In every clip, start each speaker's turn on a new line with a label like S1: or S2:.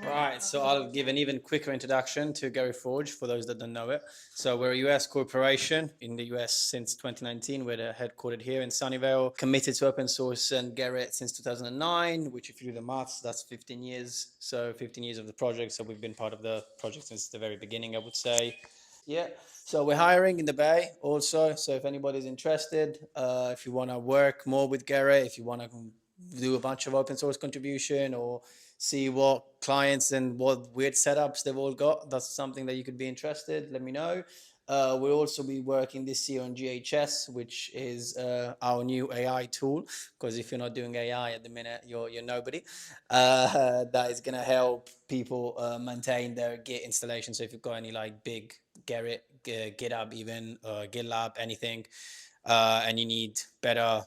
S1: Right, so I'll give an even quicker introduction to GerritForge for those that don't know it. So we're a US corporation in the US since 2019. We're headquartered here in Sunnyvale, committed to open source and Gerrit since 2009, which if you do the maths, that's 15 years. So 15 years of the project. So we've been part of the project since the very beginning, I would say. Yeah. So we're hiring in the Bay also. So if anybody's interested, if you want to work more with Gerrit, if you want to do a bunch of open source contribution or see what clients and what weird setups they've all got, that's something that you could be interested, let me know. We'll also be working this year on GHS, which is our new AI tool. Because if you're not doing AI at the minute, you're nobody. That is going to help people maintain their Git installation. So if you've got any like big Gerrit, GitHub, even GitLab, anything, and you need better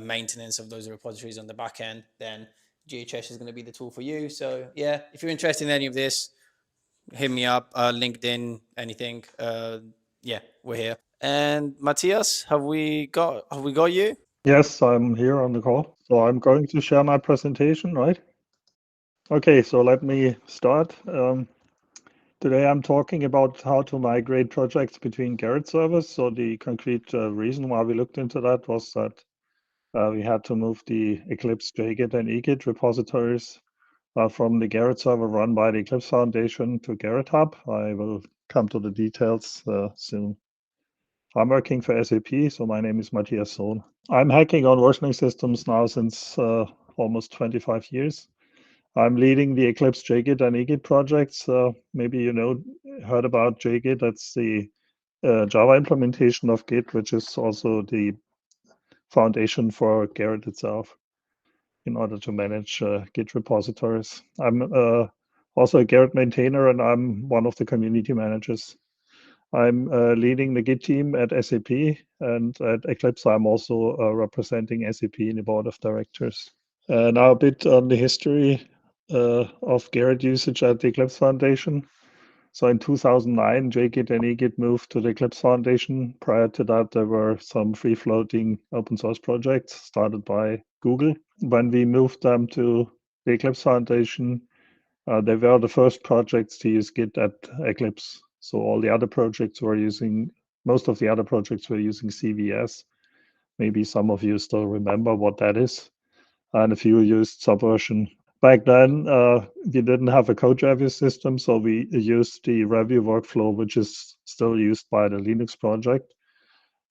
S1: maintenance of those repositories on the back end, then GHS is going to be the tool for you. So yeah, if you're interested in any of this, hit me up, LinkedIn, anything. Yeah, we're here. And Matthias, have we got you?
S2: Yes, I'm here on the call. So I'm going to share my presentation, right? Okay, so let me start. Today I'm talking about how to migrate projects between Gerrit servers. So the concrete reason why we looked into that was that we had to move the Eclipse JGit and EGit repositories from the Gerrit server run by the Eclipse Foundation to GerritHub. I will come to the details soon. I'm working for SAP, so my name is Matthias Sohn. I'm hacking on versioning systems now since almost 25 years. I'm leading the Eclipse JGit and EGit projects. Maybe heard about JGit. That's the Java implementation of Git, which is also the foundation for Gerrit itself in order to manage Git repositories. I'm also a Gerrit maintainer, and I'm one of the community managers. I'm leading the Git team at SAP, and at Eclipse, I'm also representing SAP in the board of directors. Now a bit on the history of Gerrit usage at the Eclipse Foundation. So in 2009, JGit and EGit moved to the Eclipse Foundation. Prior to that, there were some free-floating open source projects started by Google. When we moved them to the Eclipse Foundation, they were the first projects to use Git at Eclipse. So all the other projects were using, most of the other projects were using CVS. Maybe some of you still remember what that is. And a few used Subversion. Back then, we didn't have a code review system, so we used the review workflow, which is still used by the Linux project,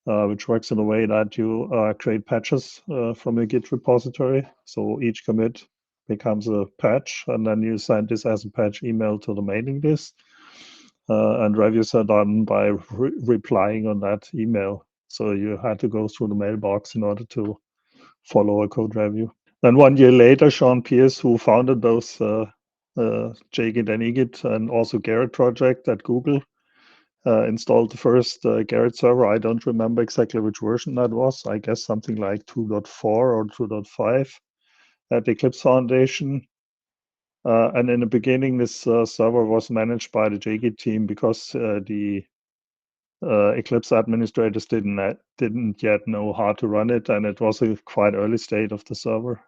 S2: which works in a way that you create patches from a Git repository. So each commit becomes a patch, and then you send this as a patch email to the mailing list. And reviews are done by replying on that email. So you had to go through the mailbox in order to follow a code review. Then 1 year later, Sean Pierce, who founded those JGit and EGit and also Gerrit project at Google, installed the first Gerrit server. I don't remember exactly which version that was. I guess something like 2.4 or 2.5 at the Eclipse Foundation. And in the beginning, this server was managed by the JGit team because the Eclipse administrators didn't yet know how to run it, and it was a quite early state of the server.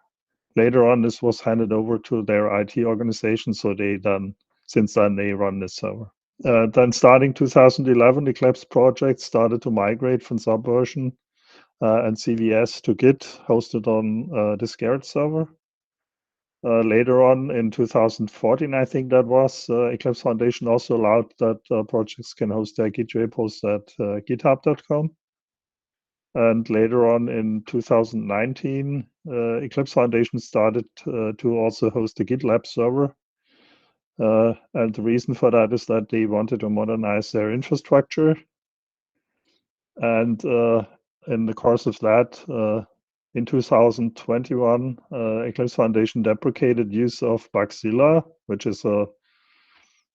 S2: Later on, this was handed over to their IT organization, so since then they run this server. Then starting 2011, the Eclipse project started to migrate from Subversion and CVS to Git, hosted on this Gerrit server. Later on in 2014, I think that was, Eclipse Foundation also allowed that projects can host their Git repos at github.com. And later on in 2019, Eclipse Foundation started to also host a GitLab server. And the reason for that is that they wanted to modernize their infrastructure. And in the course of that, in 2021, Eclipse Foundation deprecated use of Bugzilla, which is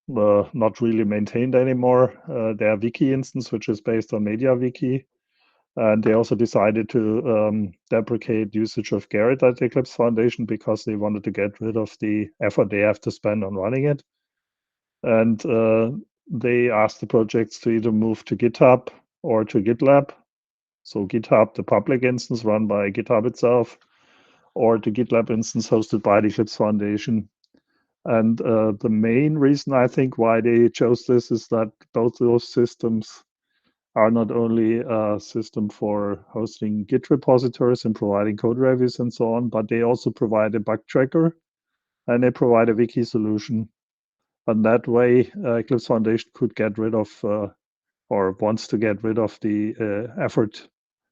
S2: not really maintained anymore. Their wiki instance, which is based on MediaWiki. And they also decided to deprecate usage of Gerrit at the Eclipse Foundation because they wanted to get rid of the effort they have to spend on running it. And they asked the projects to either move to GitHub or to GitLab. So GitHub, the public instance run by GitHub itself, or the GitLab instance hosted by the Eclipse Foundation. And the main reason I think why they chose this is that both those systems are not only a system for hosting Git repositories and providing code reviews and so on, but they also provide a bug tracker and they provide a wiki solution. And that way, Eclipse Foundation could get rid of or wants to get rid of the effort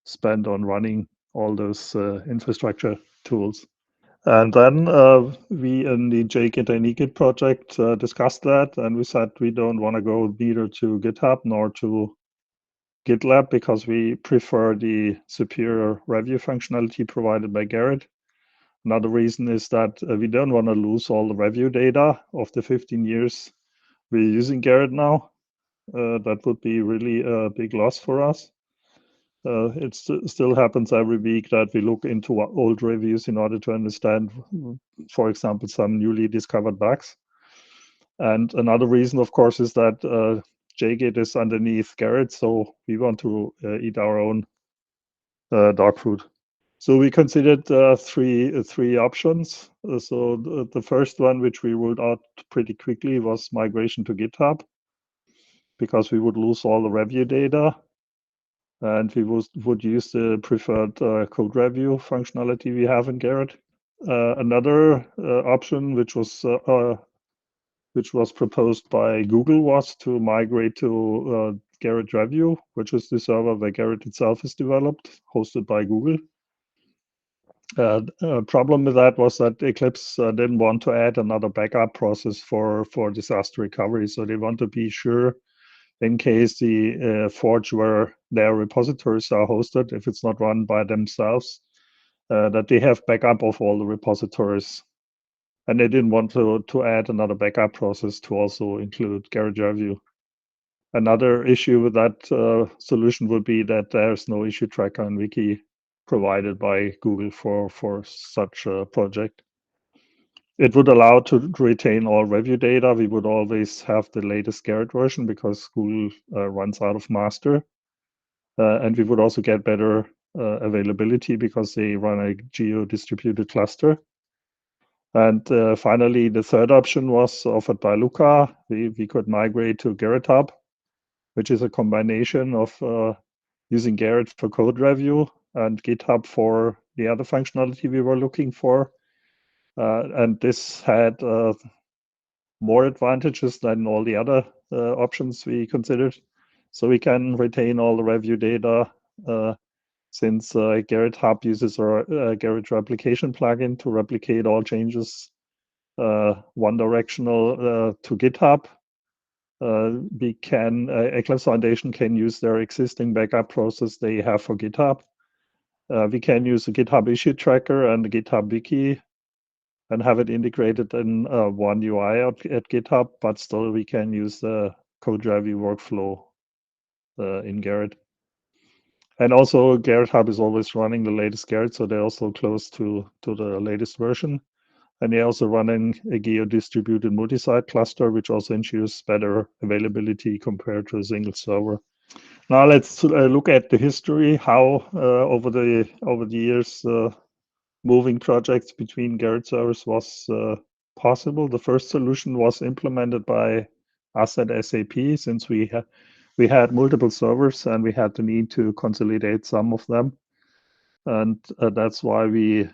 S2: spent on running all those infrastructure tools. And then we in the JGit and EGit project discussed that, and we said we don't want to go neither to GitHub nor to GitLab because we prefer the superior review functionality provided by Gerrit. Another reason is that we don't want to lose all the review data of the 15 years we're using Gerrit now. That would be really a big loss for us. It still happens every week that we look into old reviews in order to understand, for example, some newly discovered bugs. And another reason, of course, is that JGit is underneath Gerrit, so we want to eat our own dog food. So we considered three options. So the first one, which we ruled out pretty quickly, was migration to GitHub, because we would lose all the review data, and we would use the preferred code review functionality we have in Gerrit. Another option, which was proposed by Google, was to migrate to Gerrit Review, which is the server where Gerrit itself is developed, hosted by Google. Problem with that was that Eclipse didn't want to add another backup process for disaster recovery. So they want to be sure, in case the Forge where their repositories are hosted, if it's not run by themselves, that they have backup of all the repositories. And they didn't want to add another backup process to also include Gerrit Review. Another issue with that solution would be that there's no issue tracker and wiki provided by Google for such a project. It would allow to retain all review data. We would always have the latest Gerrit version because Google runs out of master. And we would also get better availability because they run a geo-distributed cluster. And finally, the third option was offered by Luca. We could migrate to GerritHub, which is a combination of using Gerrit for code review and GitHub for the other functionality we were looking for. And this had more advantages than all the other options we considered. So we can retain all the review data since GerritHub uses our Gerrit replication plugin to replicate all changes one directional to GitHub. We can Eclipse Foundation can use their existing backup process they have for GitHub. We can use the GitHub issue tracker and the GitHub wiki and have it integrated in one UI at GitHub, but still we can use the code review workflow in Gerrit. And also GerritHub is always running the latest Gerrit, so they're also close to the latest version. And they're also running a geo-distributed multi-site cluster, which also ensures better availability compared to a single server. Now let's look at the history, how over the years moving projects between Gerrit servers was possible. The first solution was implemented by us at SAP, since we had multiple servers and we had the need to consolidate some of them. And that's why we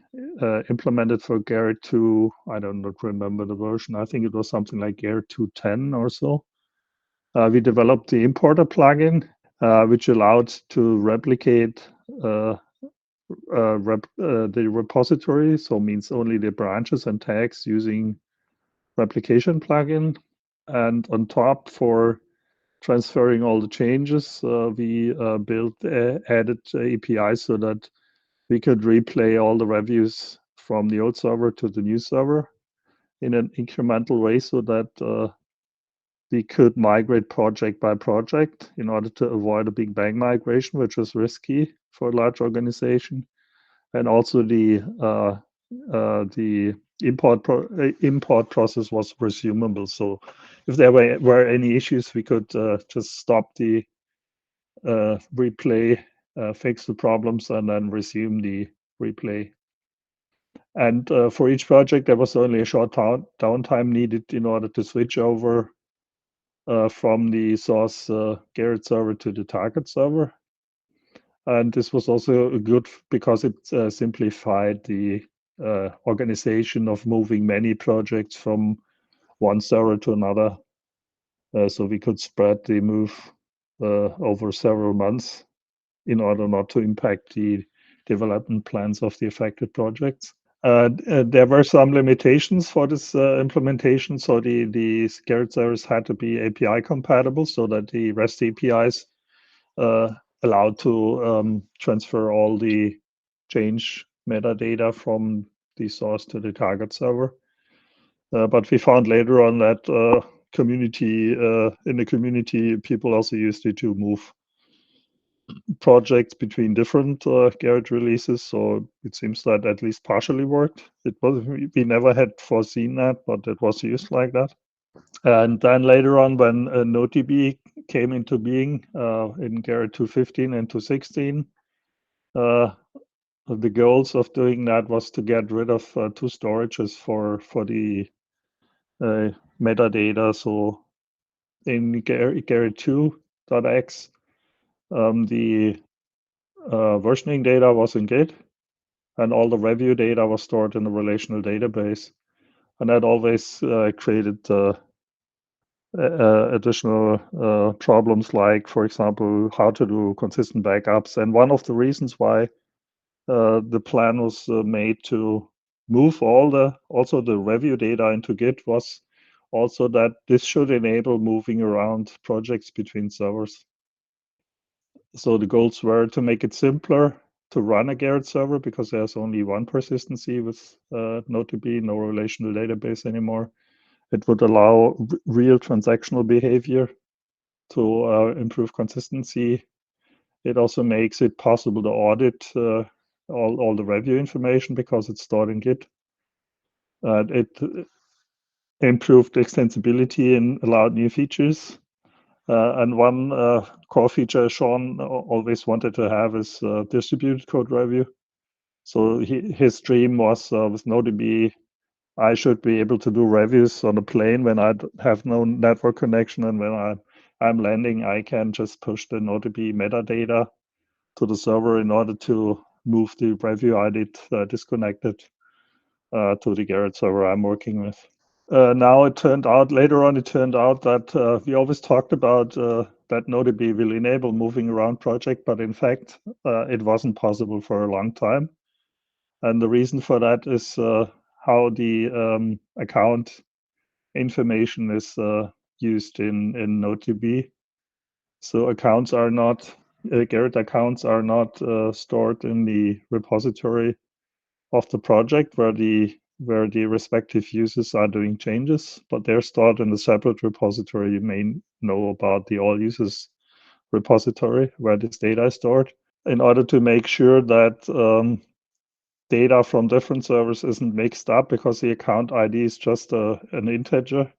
S2: implemented for Gerrit 2, I don't remember the version, I think it was something like Gerrit 2.10 or so. We developed the importer plugin, which allowed to replicate the repository, so means only the branches and tags using replication plugin. And on top, for transferring all the changes, we added APIs so that we could replay all the reviews from the old server to the new server in an incremental way so that we could migrate project by project in order to avoid a big bang migration, which was risky for a large organization. And also the import process was resumable. So if there were any issues, we could just stop the replay, fix the problems, and then resume the replay. And for each project, there was only a short downtime needed in order to switch over from the source Gerrit server to the target server. And this was also good because it simplified the organization of moving many projects from one server to another. So we could spread the move over several months in order not to impact the development plans of the affected projects. There were some limitations for this implementation. So the Gerrit servers had to be API compatible so that the REST APIs allowed to transfer all the change metadata from the source to the target server. But we found later on that in the community, people also used it to move projects between different Gerrit releases. So it seems that at least partially worked. We never had foreseen that, but it was used like that. And then later on, when NoDB came into being in Gerrit 2.15 and 2.16, the goals of doing that was to get rid of two storages for the metadata. So in Gerrit 2.x, the versioning data was in Git, and all the review data was stored in a relational database. And that always created additional problems, like, for example, how to do consistent backups. And one of the reasons why the plan was made to move also the review data into Git was also that this should enable moving around projects between servers. So the goals were to make it simpler to run a Gerrit server because there's only one persistency with NoDB, no relational database anymore. It would allow real transactional behavior to improve consistency. It also makes it possible to audit all the review information because it's stored in Git. It improved extensibility and allowed new features. And one core feature Sohn always wanted to have is distributed code review. So his dream was with NoDB, I should be able to do reviews on a plane when I have no network connection, and when I'm landing, I can just push the NoDB metadata to the server in order to move the review I did disconnected to the Gerrit server I'm working with. Now later on, it turned out that we always talked about that NoDB will enable moving around project, but in fact, it wasn't possible for a long time. And the reason for that is how the account information is used in NoDB. So Gerrit accounts are not stored in the repository of the project where the respective users are doing changes, but they're stored in a separate repository. You may know about the all users repository where this data is stored. In order to make sure that data from different servers isn't mixed up, because the account ID is just an integer.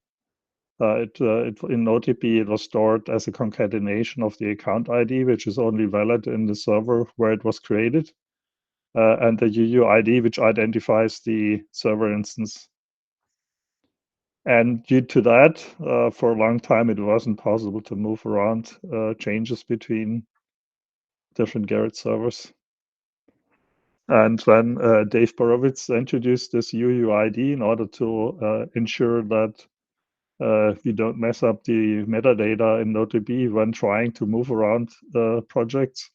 S2: In NoDB, it was stored as a concatenation of the account ID, which is only valid in the server where it was created, and the UUID, which identifies the server instance. And due to that, for a long time, it wasn't possible to move around changes between different Gerrit servers. And when Dave Borowitz introduced this UUID in order to ensure that we don't mess up the metadata in NoDB when trying to move around projects,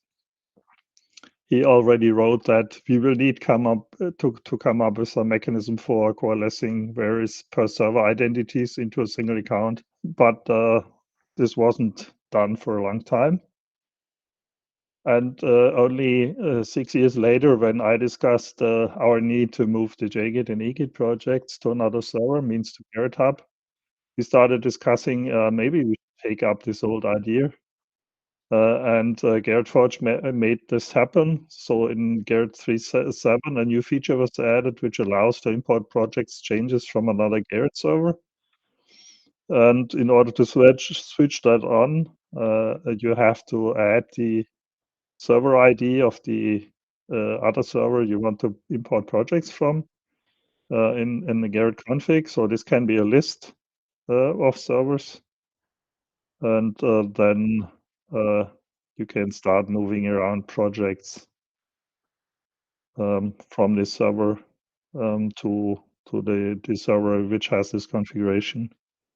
S2: he already wrote that we will need to come up with a mechanism for coalescing various per server identities into a single account. But this wasn't done for a long time. And only 6 years later, when I discussed our need to move the JGit and EGit projects to another server, means to Gerrit Hub, we started discussing maybe we should take up this old idea. And GerritForge made this happen. So in Gerrit 3.7, a new feature was added which allows to import projects changes from another Gerrit server. And in order to switch that on, you have to add the server ID of the other server you want to import projects from. in the Gerrit config. So this can be a list of servers, and then you can start moving around projects from this server to the server which has this configuration.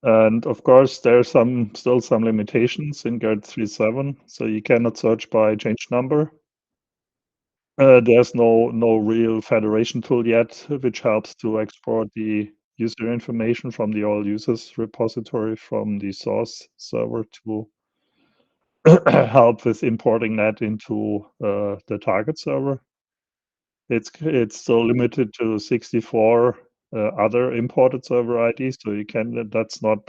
S2: And of course, there are still some limitations in Gerrit 3.7, so you cannot search by change number. There's no real federation tool yet, which helps to export the user information from the all users repository from the source server to help with importing that into the target server. It's still limited to 64 other imported server IDs, so that's not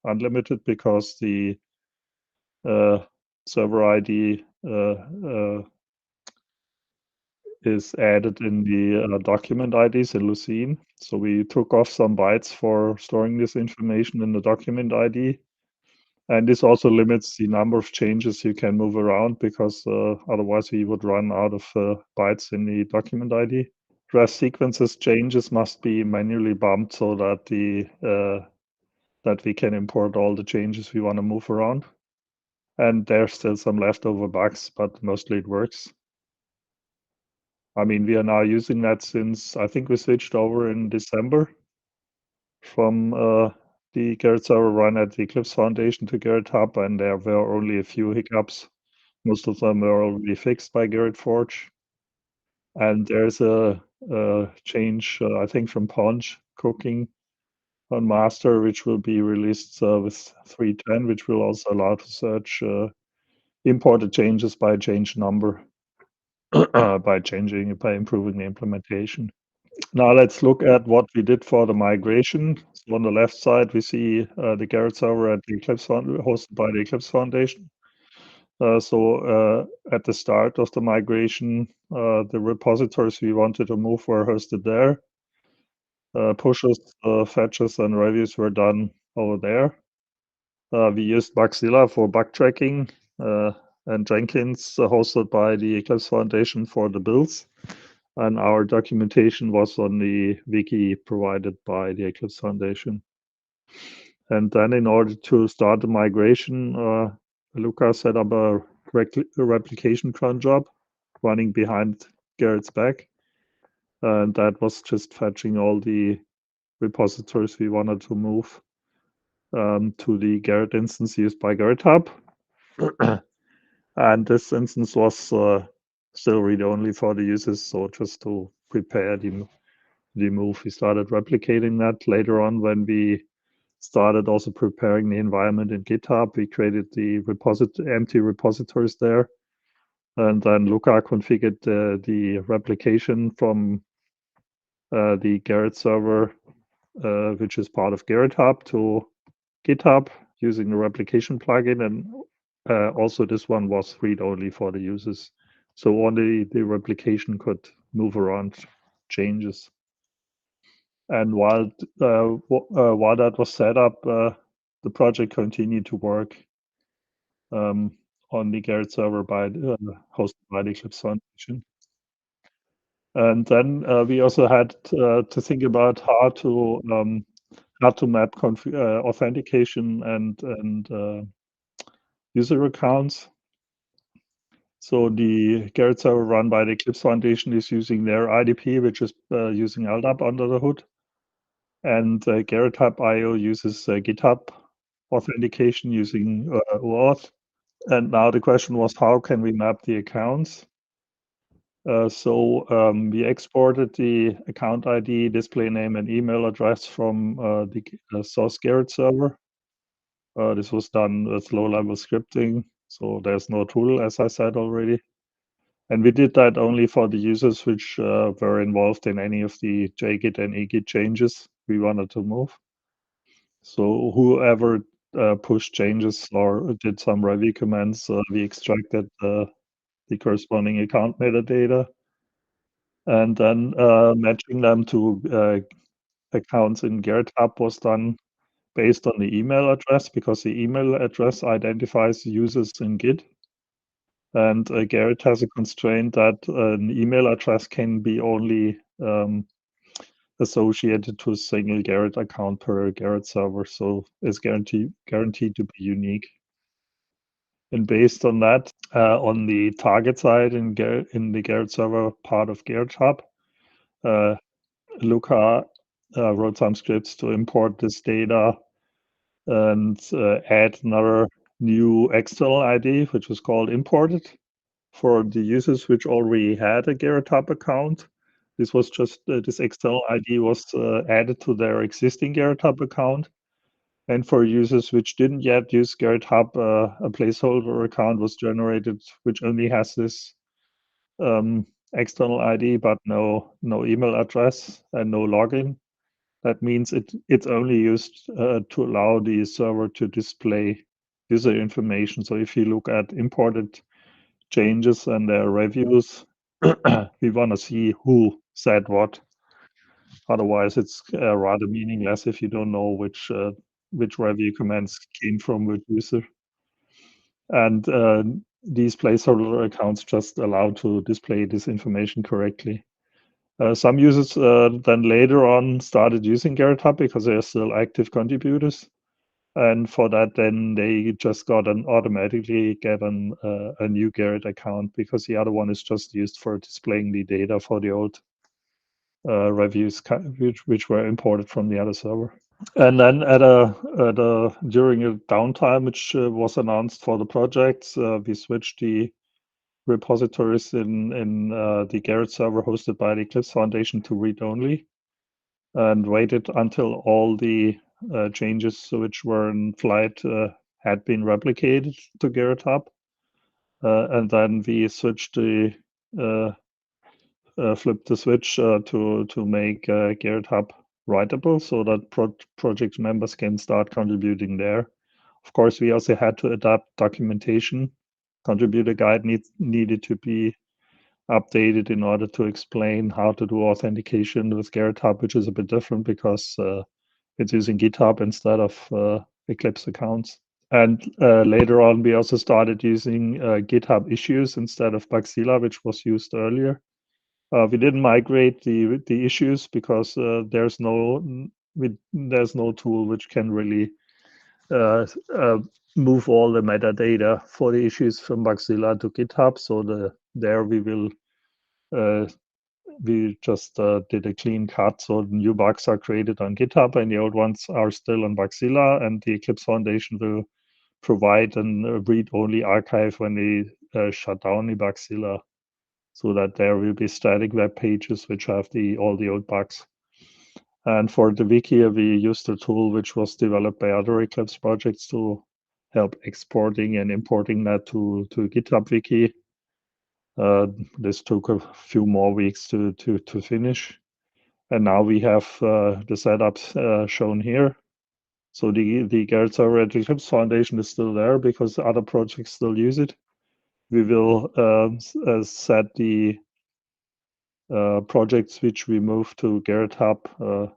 S2: unlimited because the server ID is added in the document IDs in Lucene. So we took off some bytes for storing this information in the document ID. And this also limits the number of changes you can move around because otherwise we would run out of bytes in the document ID. Address sequences changes must be manually bumped so that that we can import all the changes we want to move around. And there's still some leftover bugs, but mostly it works. I mean, we are now using that since I think we switched over in December from the Gerrit server run at the Eclipse Foundation to GerritHub, and there were only a few hiccups. Most of them were already fixed by GerritForge. And there's a change, I think, from Punch cooking on master, which will be released with 3.10, which will also allow to search imported changes by change number by improving the implementation. Now let's look at what we did for the migration. So on the left side, we see the Gerrit server at the hosted by the Eclipse Foundation. So at the start of the migration, the repositories we wanted to move were hosted there. Pushes, fetches, and reviews were done over there. We used Bugzilla for bug tracking, and Jenkins, hosted by the Eclipse Foundation for the builds. And our documentation was on the wiki provided by the Eclipse Foundation. And then in order to start the migration, Luca set up a replication cron job running behind Gerrit's back. And that was just fetching all the repositories we wanted to move to the Gerrit instance used by GerritHub. And this instance was still read-only for the users, so just to prepare the move, we started replicating that. Later on, when we started also preparing the environment in GitHub, we created the empty repositories there. And then Luca configured the replication from the Gerrit server, which is part of GerritHub, to GitHub using the replication plugin. And also this one was read-only for the users. So only the replication could move around changes. And while that was set up, the project continued to work on the Gerrit server hosted by the Eclipse Foundation. And then we also had to think about how to map authentication and user accounts. So the Gerrit server run by the Eclipse Foundation is using their IDP, which is using LDAP under the hood. And GerritHub IO uses GitHub authentication using OAuth. And now the question was, how can we map the accounts? So we exported the account ID, display name, and email address from the source Gerrit server. This was done with low-level scripting, so there's no tool, as I said already. And we did that only for the users which were involved in any of the JGit and EGit changes we wanted to move. So whoever pushed changes or did some review commands, we extracted the corresponding account metadata, and then matching them to accounts in GerritHub was done based on the email address, because the email address identifies users in Git. And Gerrit has a constraint that an email address can be only associated to a single Gerrit account per Gerrit server, so it's guaranteed to be unique. And based on that, on the target side in the Gerrit server part of GerritHub, Luca wrote some scripts to import this data and add another new external ID, which was called imported for the users which already had a GerritHub account. This was just this external ID was added to their existing GerritHub account. And for users which didn't yet use GerritHub, a placeholder account was generated, which only has this external ID, but no email address and no login. That means it's only used to allow the server to display user information. So if you look at imported changes and their reviews, we want to see who said what. Otherwise, it's rather meaningless if you don't know which review commands came from which user. And these placeholder accounts just allow to display this information correctly. Some users then later on started using GerritHub because they are still active contributors. And for that, then they just automatically get a new Gerrit account because the other one is just used for displaying the data for the old reviews which were imported from the other server. And then during a downtime which was announced for the projects, we switched the repositories in the Gerrit server hosted by the Eclipse Foundation to read only, and waited until all the changes which were in flight had been replicated to GerritHub, and then we switched flipped the switch to make GerritHub writable so that project members can start contributing there. Of course, we also had to adapt documentation. Contributor guide needed to be updated in order to explain how to do authentication with GerritHub, which is a bit different because it's using GitHub instead of Eclipse accounts. And later on, we also started using GitHub issues instead of Bugzilla, which was used earlier. We didn't migrate the issues because there's no tool which can really move all the metadata for the issues from Bugzilla to GitHub. So there we just did a clean cut. So the new bugs are created on GitHub and the old ones are still on Bugzilla, and the Eclipse Foundation will provide a read-only archive when they shut down the Bugzilla, so that there will be static web pages which have all the old bugs. And for the wiki, we used a tool which was developed by other Eclipse projects to help exporting and importing that to GitHub wiki. This took a few more weeks to finish. And now we have the setups shown here. So the Gerrit server at the Eclipse Foundation is still there because other projects still use it. We will set the projects which we move to GerritHub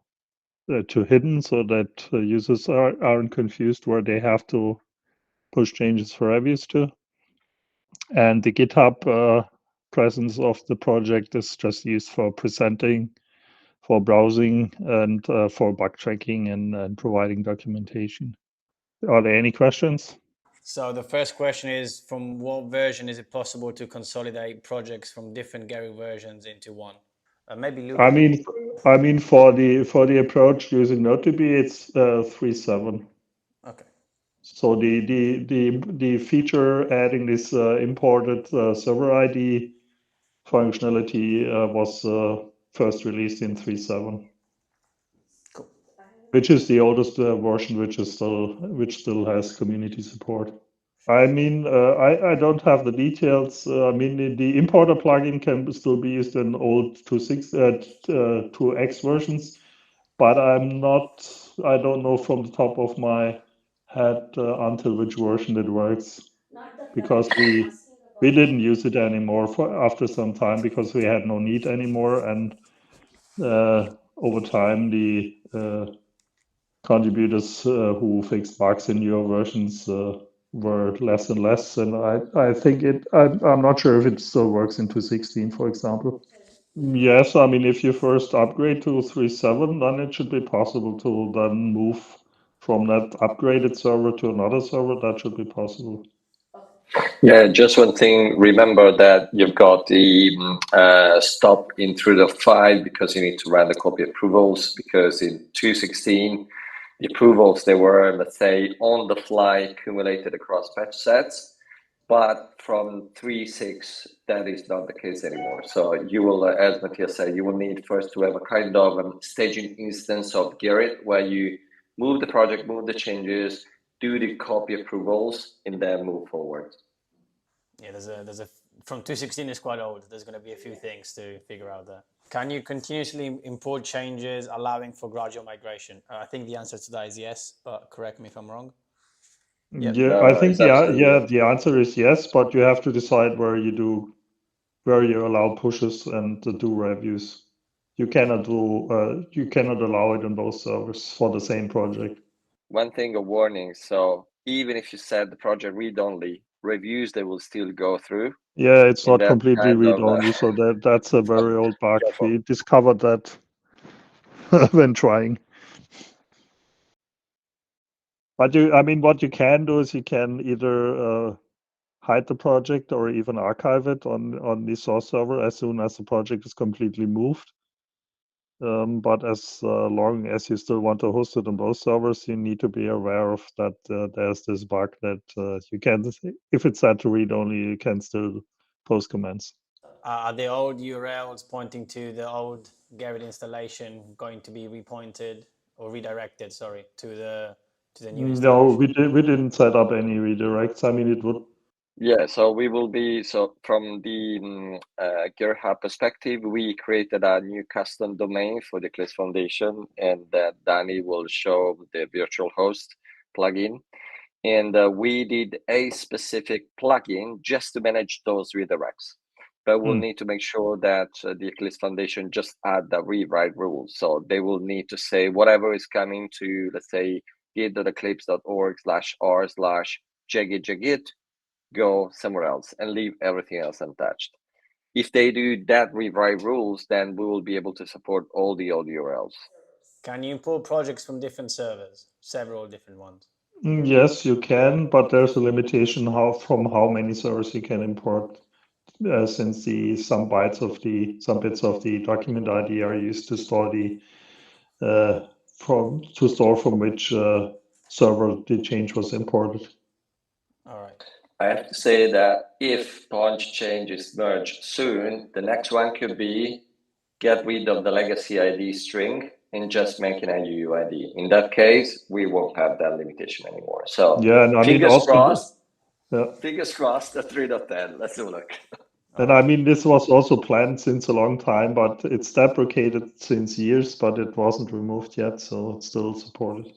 S2: to hidden so that users aren't confused where they have to push changes for reviews to. And the GitHub presence of the project is just used for presenting, for browsing, and for bug tracking and providing documentation. Are there any questions?
S1: So the first question is, from what version is it possible to consolidate projects from different Gerrit versions into one? Maybe Luca.
S2: I mean, for the approach using NodeDB, it's 3.7.
S1: Okay.
S2: So the feature adding this imported server ID functionality was first released in 3.7.
S1: Cool.
S2: Which is the oldest version, which still has community support. I mean, I don't have the details. I mean, the importer plugin can still be used in old 2.x versions, but I don't know from the top of my head until which version it works, because we didn't use it anymore after some time because we had no need anymore, and over time the contributors who fixed bugs in newer versions were less and less, and I think I'm not sure if it still works in 2.16, for example. Yes, I mean, if you first upgrade to 3.7, then it should be possible to then move from that upgraded server to another server. That should be possible.
S3: Yeah, just one thing. Remember that you've got the stop in through the file because you need to run the copy approvals. Because in 2.16, the approvals they were, let's say, on the fly accumulated across patch sets. But from 3.6, that is not the case anymore. So you will, as Matthias said, you will need first to have a kind of staging instance of Gerrit where you move the project, move the changes, do the copy approvals, and then move forward.
S1: Yeah, there's a from 2.16 is quite old. There's going to be a few things to figure out there. Can you continuously import changes, allowing for gradual migration? I think the answer to that is yes, but correct me if I'm wrong.
S2: Yeah,
S3: No,
S2: I
S3: no,
S2: think
S3: it's absolutely yes.
S2: the answer is yes, but you have to decide where you allow pushes and do reviews. You cannot allow it on both servers for the same project.
S3: One thing, a warning. So even if you set the project read-only, reviews they will still go through.
S2: Yeah, it's
S3: And
S2: not
S3: that's
S2: completely
S3: kind of
S2: read-only, so that's a very old bug.
S3: careful.
S2: We discovered that when trying. But I mean, what you can do is you can either hide the project or even archive it on the source server as soon as the project is completely moved. But as long as you still want to host it on both servers, you need to be aware of that there's this bug that you can, if it's set to read only, you can still post commands.
S1: Are the old URLs pointing to the old Gerrit installation going to be repointed or redirected? Sorry, to the new
S2: No,
S1: installation.
S2: we didn't set up any redirects. I mean, it would.
S3: Yeah, so we will be, so from the GitHub perspective, we created a new custom domain for the Eclipse Foundation, and Danny will show the virtual host plugin. And we did a specific plugin just to manage those redirects. But we'll need to make sure that the Eclipse Foundation just add the rewrite rules. So they will need to say whatever is coming to, let's say, git.eclipse.org/JGit, go somewhere else and leave everything else untouched. If they do that rewrite rules, then we will be able to support all the old URLs.
S1: Can you import projects from different servers, several different ones?
S2: Yes, you can, but there's a limitation from how many servers you can import, since some bits of the document ID are used to store from which server the change was imported.
S1: All right.
S3: I have to say that if bunch change is merged soon, the next one could be get rid of the legacy ID string and just make an UUID. In that case, we won't have that limitation anymore. So
S2: yeah, and I mean
S3: fingers
S2: also,
S3: crossed.
S2: yeah.
S3: Fingers crossed at 3.10. Let's have a look.
S2: And I mean, this was also planned since a long time, but it's deprecated since years, but it wasn't removed yet, so it's still supported.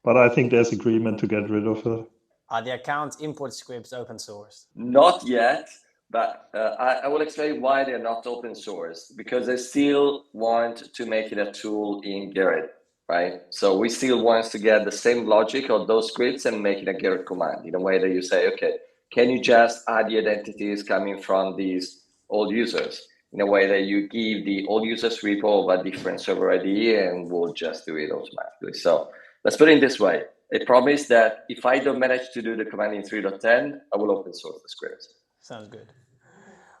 S2: But I think there's agreement to get rid of it.
S1: Are the account import scripts open source?
S3: Not yet, but I will explain why they're not open source, because they still want to make it a tool in Gerrit, right? So we still want to get the same logic of those scripts and make it a Gerrit command in a way that you say, okay, can you just add the identities coming from these old users in a way that you give the old users repo of a different server ID and we'll just do it automatically. So let's put it this way. I promise that if I don't manage to do the command in 3.10, I will open source the script.
S1: Sounds good.